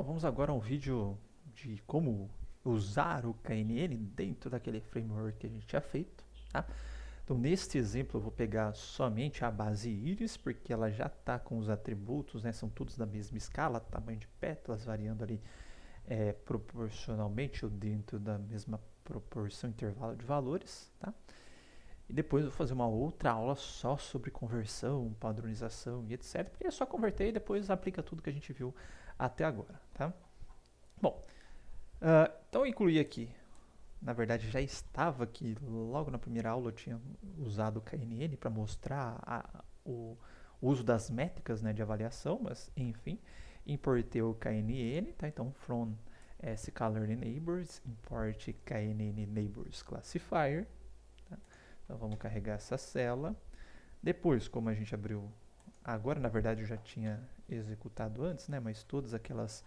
Bom, vamos agora a um vídeo de como usar o KNN dentro daquele framework que a gente tinha feito, tá? Então, neste exemplo, eu vou pegar somente a base íris, porque ela já está com os atributos, né? São todos da mesma escala, tamanho de pétalas variando ali proporcionalmente ou dentro da mesma proporção intervalo de valores, tá? E depois eu vou fazer uma outra aula só sobre conversão, padronização e etc. Porque é só converter e depois aplica tudo que a gente viu até agora, tá? Bom, então eu incluí aqui, na verdade já estava aqui, logo na primeira aula eu tinha usado o KNN para mostrar o uso das métricas, né, de avaliação, mas enfim, importei o KNN, tá? Então from scalars neighbors, import KNN neighbors classifier, tá? Então vamos carregar essa cela. Depois, como a gente abriu agora, na verdade eu já tinha executado antes, né, mas todas aquelas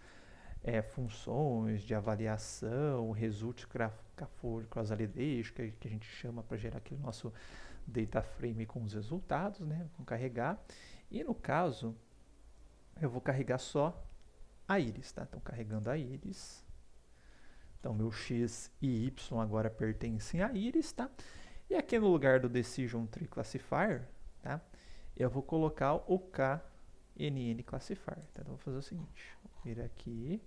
funções de avaliação, result cross validation, que a gente chama para gerar aquele nosso data frame com os resultados, né? Vamos carregar. E no caso, eu vou carregar só a íris, tá? Então, carregando a íris. Então, meu x e y agora pertencem a íris, tá? E aqui no lugar do decision tree classifier, tá? Eu vou colocar o KNN classifier. Tá? Então, eu vou fazer o seguinte: vou vir aqui,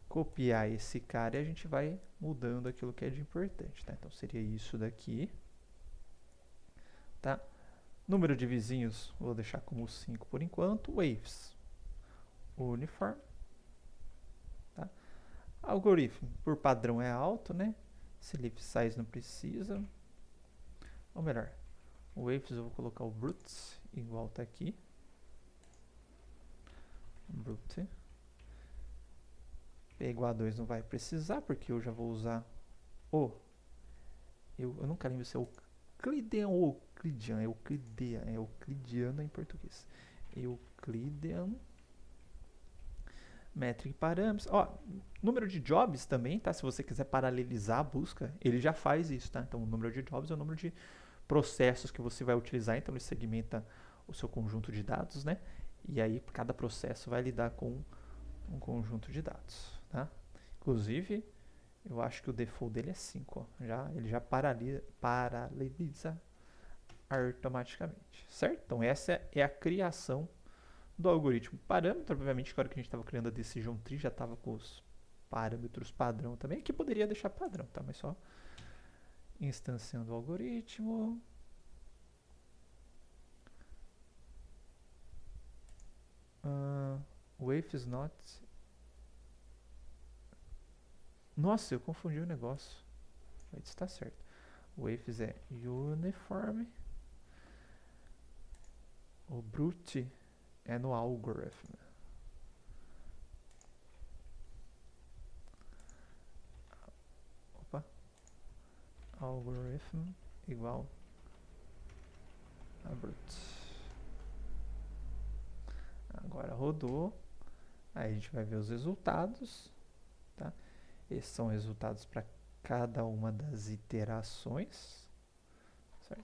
copiar esse cara e a gente vai mudando aquilo que é de importante, tá? Então seria isso daqui, tá? Número de vizinhos vou deixar como 5 por enquanto. Waves, uniform, tá? Algoritmo, por padrão é alto, né? Select size não precisa. Ou melhor, waves eu vou colocar o brute, igual tá aqui. Brute. P igual a 2 não vai precisar, porque eu já vou usar o... Eu nunca lembro se é Euclidean ou Euclidean. É Euclidiano em português. Euclidean. Metric parâmetros. Ó, número de jobs também, tá? Se você quiser paralelizar a busca, ele já faz isso, tá? Então, o número de jobs é o número de processos que você vai utilizar. Então, ele segmenta o seu conjunto de dados, né? E aí, cada processo vai lidar com um conjunto de dados, tá? Inclusive, eu acho que o default dele é 5, ó. Ele já paraleliza automaticamente, certo? Então, essa é a criação do algoritmo parâmetro. Obviamente, agora que a gente estava criando a decision tree, já estava com os parâmetros padrão também. Aqui poderia deixar padrão, tá? Mas só instanciando o algoritmo. Wave is not... Nossa, eu confundi o negócio. Mas está certo. Waves é uniform. O brute é no algorithm. Opa. Algorithm igual a brute. Agora rodou. Aí a gente vai ver os resultados, tá? Esses são resultados para cada uma das iterações, certo?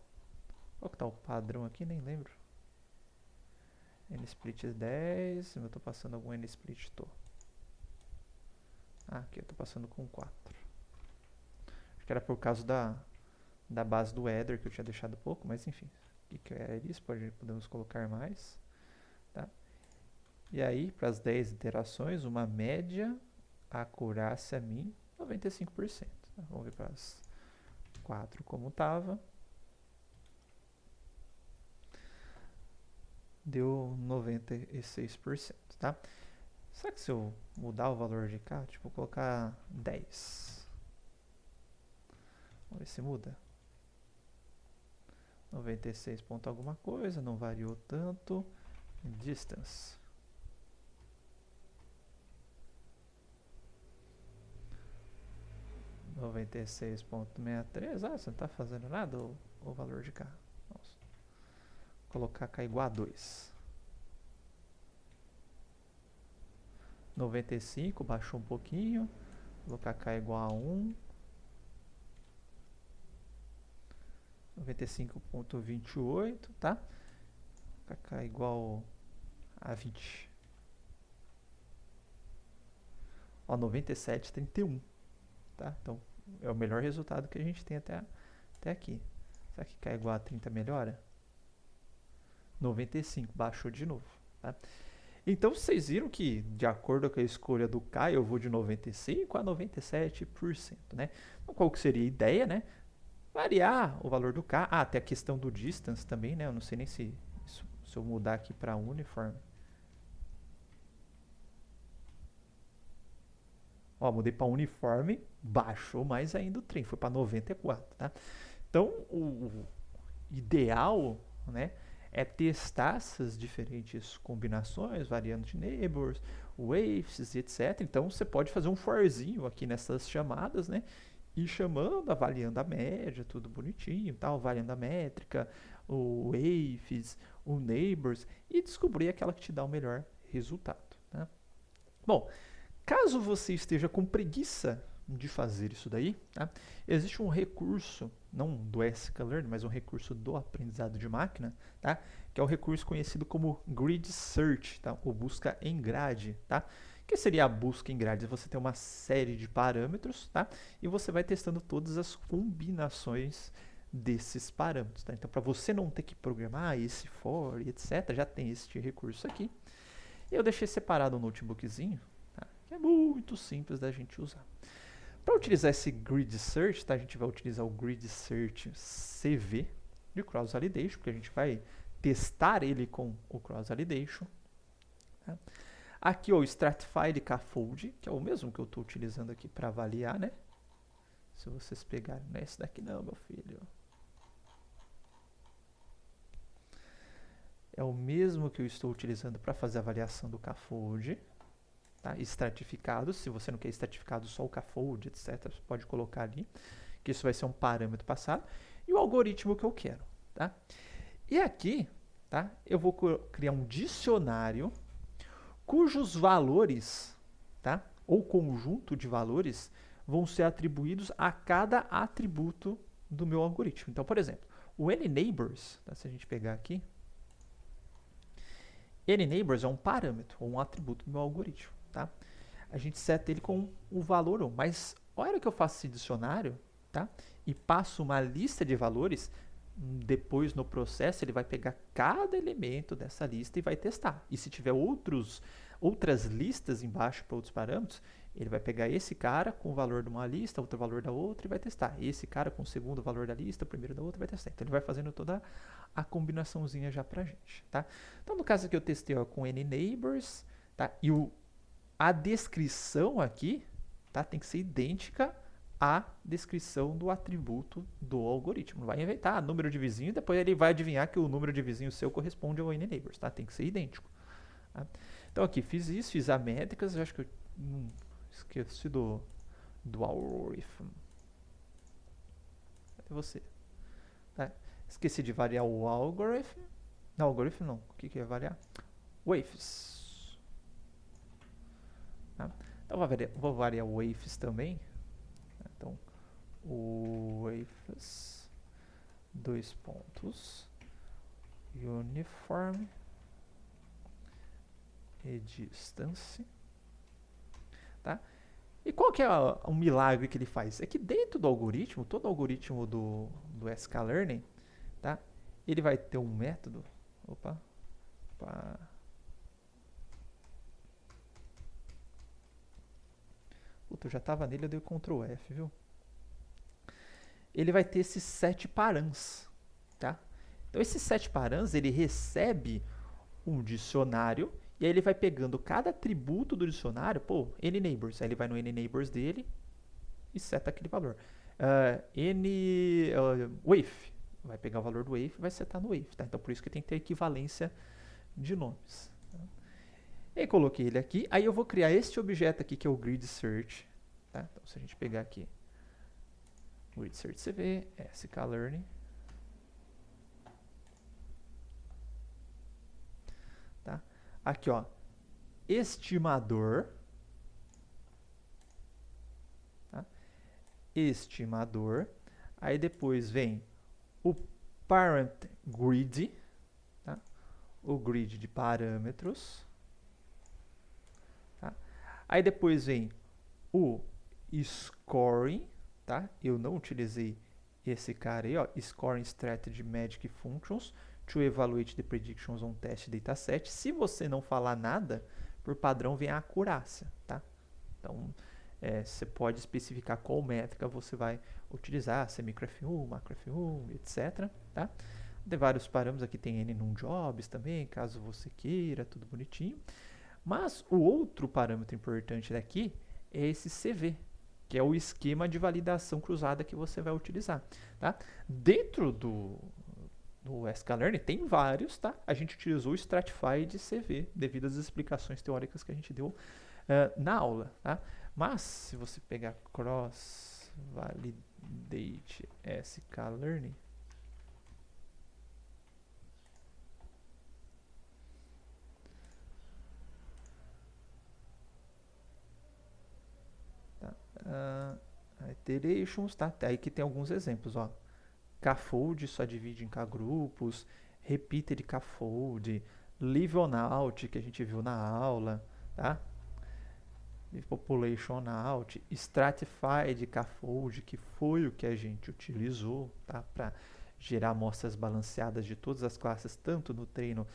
Qual que tá o padrão aqui? Nem lembro. NSplit 10, eu tô passando algum NSplit? Tô. Ah, aqui eu tô passando com 4. Acho que era por causa da base do header que eu tinha deixado pouco, mas enfim. O que é isso? Podemos colocar mais, tá? E aí, para as 10 iterações, uma média, acurácia min, 95%. Tá? Vamos ver para as 4 como estava. Deu 96%, tá? Será que se eu mudar o valor de cá, tipo, colocar 10? Vamos ver se muda. 96 ponto alguma coisa, não variou tanto. Distance. 96.63. Ah, você não está fazendo nada o valor de cá. Vamos colocar cá igual a 2. 95, baixou um pouquinho. Colocar cá igual a 1. 95.28, tá? Colocar cá igual a 20. Ó, 97,31. Tá? Então, é o melhor resultado que a gente tem até aqui. Será que K igual a 30 melhora? 95, baixou de novo. Tá? Então, vocês viram que, de acordo com a escolha do K, eu vou de 95% a 97%. Né? Então, qual que seria a ideia? Né? Variar o valor do K. Ah, tem a questão do distance também, né? Eu não sei nem se eu mudar aqui para uniforme. Ó, mudei para uniforme, baixou mais ainda o trem, foi para 94, tá? Então, o ideal, né, é testar essas diferentes combinações, variando de neighbors, waves, etc. Então, você pode fazer um forzinho aqui nessas chamadas, né? Ir chamando, avaliando a média, tudo bonitinho, tal, avaliando a métrica, o waves, o neighbors, e descobrir aquela que te dá o melhor resultado, tá? Bom, caso você esteja com preguiça de fazer isso daí, tá? Existe um recurso, não do sklearn, mas um recurso do aprendizado de máquina, tá? Que é o recurso conhecido como grid search, tá? Ou busca em grade, tá? O que seria a busca em grade? Você tem uma série de parâmetros, tá? E você vai testando todas as combinações desses parâmetros, tá? Então, para você não ter que programar esse for, etc., já tem este recurso aqui. Eu deixei separado um notebookzinho, tá? Que é muito simples da gente usar. Para utilizar esse grid search, tá? A gente vai utilizar o grid search CV de cross validation, porque a gente vai testar ele com o cross validation. Tá? Aqui ó, o stratify de K-fold, que é o mesmo que eu estou utilizando aqui para avaliar, né? Se vocês pegarem, não é esse daqui não, meu filho. É o mesmo que eu estou utilizando para fazer a avaliação do K-fold. Tá? Estratificado, se você não quer estratificado só o K-fold, etc., você pode colocar ali, que isso vai ser um parâmetro passado, e o algoritmo que eu quero. Tá? E aqui, tá? Eu vou criar um dicionário cujos valores, tá? Ou conjunto de valores, vão ser atribuídos a cada atributo do meu algoritmo. Então, por exemplo, o neighbors, tá? Se a gente pegar aqui, neighbors é um parâmetro, ou um atributo do meu algoritmo. Tá? A gente seta ele com o valor 1, mas a hora que eu faço esse dicionário, tá? E passo uma lista de valores, depois no processo ele vai pegar cada elemento dessa lista e vai testar. E se tiver outras listas embaixo para outros parâmetros, ele vai pegar esse cara com o valor de uma lista, outro valor da outra e vai testar. Esse cara com o segundo valor da lista, o primeiro da outra vai testar. Então ele vai fazendo toda a combinaçãozinha já pra gente, tá? Então no caso aqui eu testei ó, com neighbors, tá? E a descrição aqui, tá? Tem que ser idêntica à descrição do atributo do algoritmo. Não vai inventar número de vizinho e depois ele vai adivinhar que o número de vizinho seu corresponde ao neighbors, tá? Tem que ser idêntico. Tá? Então aqui fiz isso, fiz a métricas, eu acho que eu esqueci do algorithm. Cadê você? Tá? Esqueci de variar o algorithm. Não, algorithm não. O que é variar? Waves. Tá? Então vou variar o waves também. Então, o waves, 2 pontos, uniform e distance. Tá? E qual que é o milagre que ele faz? É que dentro do algoritmo, todo algoritmo do sklearn, tá? Ele vai ter um método. Opa. Puta, eu já estava nele, eu dei Ctrl F, viu? Ele vai ter esses 7 params, tá? Então, esses 7 params, ele recebe um dicionário e aí ele vai pegando cada atributo do dicionário, pô, neighbors, aí ele vai no neighbors dele e seta aquele valor. Wave, vai pegar o valor do wave e vai setar no wave, tá? Então, por isso que tem que ter equivalência de nomes. Tá? E aí, coloquei ele aqui, aí eu vou criar este objeto aqui, que é o grid search, tá? Então, se a gente pegar aqui, grid search CV, sklearn, tá? Aqui, ó, estimador, tá? Estimador, aí depois vem o parent grid, tá? O grid de parâmetros, tá? Aí depois vem o scoring, tá? Eu não utilizei esse cara aí, ó, scoring strategy magic functions to evaluate the predictions on test dataset. Se você não falar nada, por padrão vem a acurácia, tá? Então, você pode especificar qual métrica você vai utilizar, se é micro F1, macro F1, etc, tá? Tem vários parâmetros aqui, tem N num jobs também, caso você queira, tudo bonitinho. Mas o outro parâmetro importante daqui é esse CV, que é o esquema de validação cruzada que você vai utilizar, tá? Dentro do sklearn tem vários, tá? A gente utilizou o Stratified CV devido às explicações teóricas que a gente deu na aula, tá? Mas se você pegar Cross Validate sklearn, iterations, tá? Aí que tem alguns exemplos, ó. K-fold só divide em K-grupos, repeated K-fold, live on out, que a gente viu na aula, tá? Population out, stratified K-fold, que foi o que a gente utilizou, tá? Para gerar amostras balanceadas de todas as classes, tanto no treino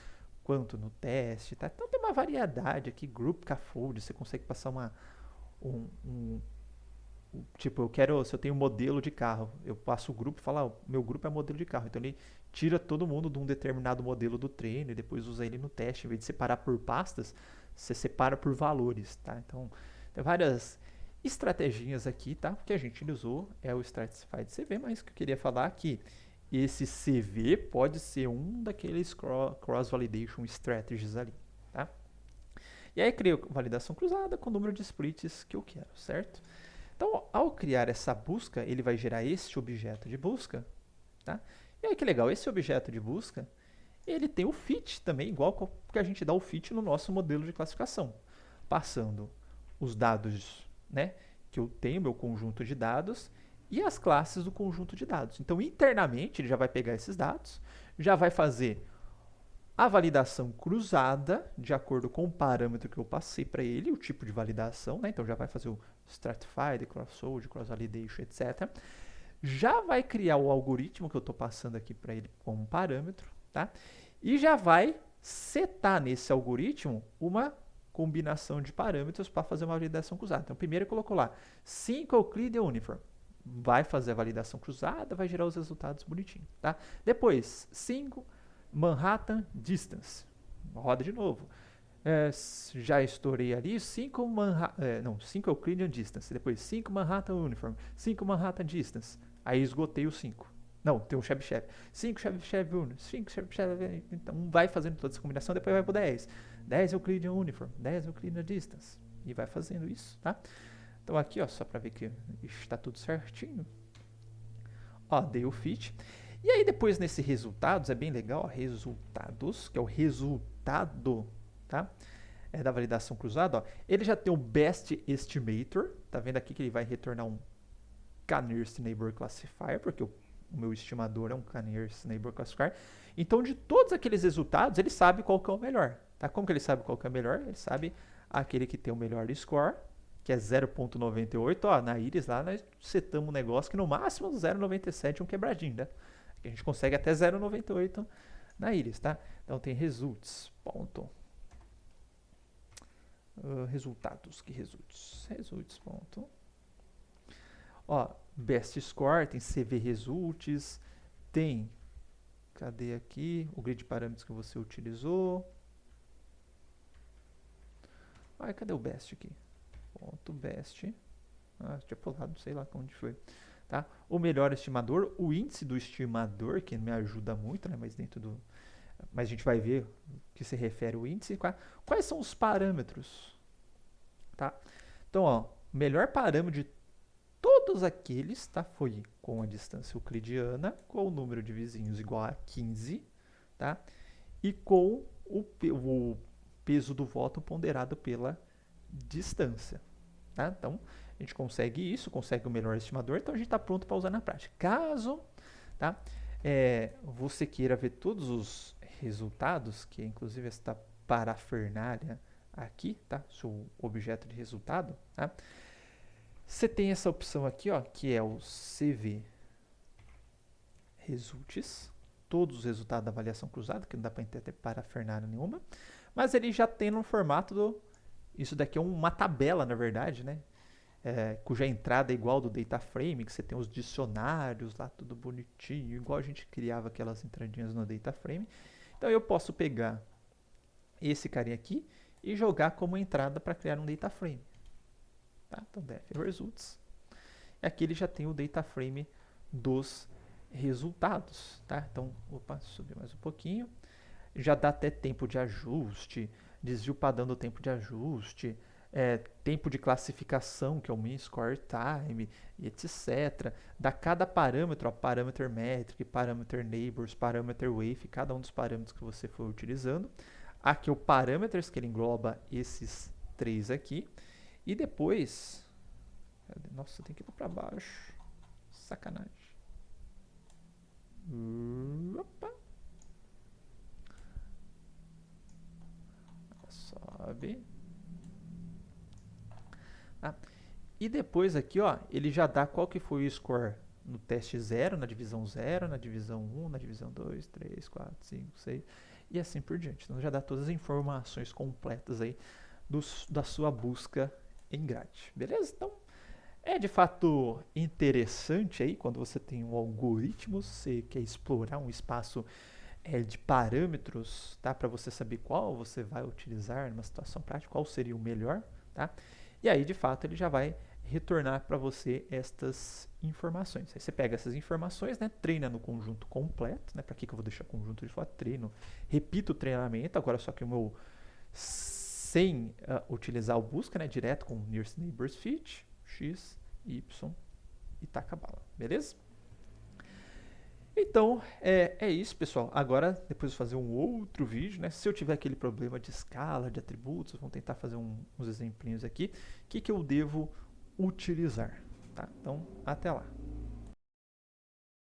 quanto no teste, tá? Então tem uma variedade aqui, group K-fold, você consegue passar tipo, se eu tenho um modelo de carro, eu passo o grupo e falo, meu grupo é modelo de carro. Então ele tira todo mundo de um determinado modelo do treino e depois usa ele no teste. Em vez de separar por pastas, você separa por valores, tá? Então, tem várias estratégias aqui, tá? O que a gente usou é o Stratified CV, mas o que eu queria falar aqui, esse CV pode ser um daqueles cross-validation strategies ali, tá? E aí crio validação cruzada com o número de splits que eu quero, certo? Então, ao criar essa busca, ele vai gerar esse objeto de busca, tá? E aí que legal, esse objeto de busca, ele tem o fit também, igual que a gente dá o fit no nosso modelo de classificação. Passando os dados, né, que eu tenho, meu conjunto de dados, e as classes do conjunto de dados. Então, internamente, ele já vai pegar esses dados, já vai fazer a validação cruzada, de acordo com o parâmetro que eu passei para ele, o tipo de validação, né? Então já vai fazer o Stratified, Cross-Fold, Cross-Validation, etc. Já vai criar o algoritmo que eu estou passando aqui para ele como parâmetro, tá? E já vai setar nesse algoritmo uma combinação de parâmetros para fazer uma validação cruzada. Então, primeiro eu coloco lá 5 Euclidean Uniform. Vai fazer a validação cruzada, vai gerar os resultados bonitinho, tá? Depois, 5 Manhattan Distance. Roda de novo. Já estourei ali 5 Euclidean Distance. Depois 5 Manhattan Uniform. 5 Manhattan Distance. Aí esgotei os 5. Não, tem um Chebyshev. 5 Chebyshev Uniform. 5 Chebyshev. Então vai fazendo toda essa combinação. Depois vai pro 10. 10 Euclidean Uniform. 10 Euclidean Distance. E vai fazendo isso, tá? Então aqui, ó, só para ver que está tudo certinho. Ó, dei o fit. E aí depois nesse resultados, é bem legal, ó, resultados, que é o resultado, tá? Da validação cruzada, ó. Ele já tem o Best Estimator, tá vendo aqui que ele vai retornar um K-nearest Neighbor Classifier, porque o meu estimador é um K-nearest Neighbor Classifier. Então de todos aqueles resultados, ele sabe qual que é o melhor, tá? Como que ele sabe qual que é o melhor? Ele sabe aquele que tem o melhor score, que é 0.98, ó, na Iris lá nós setamos um negócio que no máximo 0.97 é um quebradinho, né? Que a gente consegue até 0.98 na Iris, tá? Então tem results, ponto. Resultados, que results? Results, ponto. Ó, best score, tem CV results, tem, cadê aqui, o grid de parâmetros que você utilizou. Cadê o best aqui? Ponto best. Tinha pulado, sei lá onde foi. Tá? O melhor estimador, o índice do estimador, que me ajuda muito, né? Mas a gente vai ver o que se refere ao índice. Quais são os parâmetros? Tá? Então, ó, o melhor parâmetro de todos aqueles, tá? Foi com a distância euclidiana, com o número de vizinhos igual a 15, tá? E com o peso do voto ponderado pela distância, tá? Então, a gente consegue isso, consegue o melhor estimador, então a gente está pronto para usar na prática. Caso, tá, você queira ver todos os resultados, que é inclusive esta parafernália aqui, tá, seu objeto de resultado, tá, Você tem essa opção aqui, ó, que é o CV Results, todos os resultados da avaliação cruzada, que não dá para entender parafernália nenhuma, mas ele já tem no formato do... Isso daqui é uma tabela, na verdade, né? Cuja entrada é igual do data frame, que você tem os dicionários lá, tudo bonitinho, igual a gente criava aquelas entradinhas no data frame. Então eu posso pegar esse carinha aqui e jogar como entrada para criar um data frame. Tá? Então def results. E aqui ele já tem o data frame dos resultados. Tá? Então, opa, subir mais um pouquinho. Já dá até tempo de ajuste, desvio padrão do tempo de ajuste, tempo de classificação, que é o mean score time, e etc. Dá cada parâmetro, ó, parameter metric, parameter neighbors, parameter wave, cada um dos parâmetros que você for utilizando. Aqui o parameters, que ele engloba esses três aqui. E depois... Nossa, tem que ir para baixo. Sacanagem. Opa. Sobe. E depois aqui, ó, ele já dá qual que foi o score no teste 0, na divisão 0, na divisão 1, na divisão 2, 3, 4, 5, 6 e assim por diante. Então já dá todas as informações completas aí da sua busca em grade. Beleza? Então é de fato interessante aí quando você tem um algoritmo, você quer explorar um espaço de parâmetros, tá? Para você saber qual você vai utilizar numa situação prática, qual seria o melhor, tá? E aí, de fato, ele já vai retornar para você estas informações. Aí você pega essas informações, né, treina no conjunto completo, né? Para que eu vou deixar conjunto de fora? Treino, repito o treinamento, agora só que o meu sem utilizar o busca, né, direto com nearest neighbors fit, x, y e taca a bala, beleza? Então, é isso, pessoal. Agora, depois de fazer um outro vídeo, né? Se eu tiver aquele problema de escala, de atributos, vamos tentar fazer uns exemplinhos aqui. O que eu devo utilizar, tá? Então, até lá.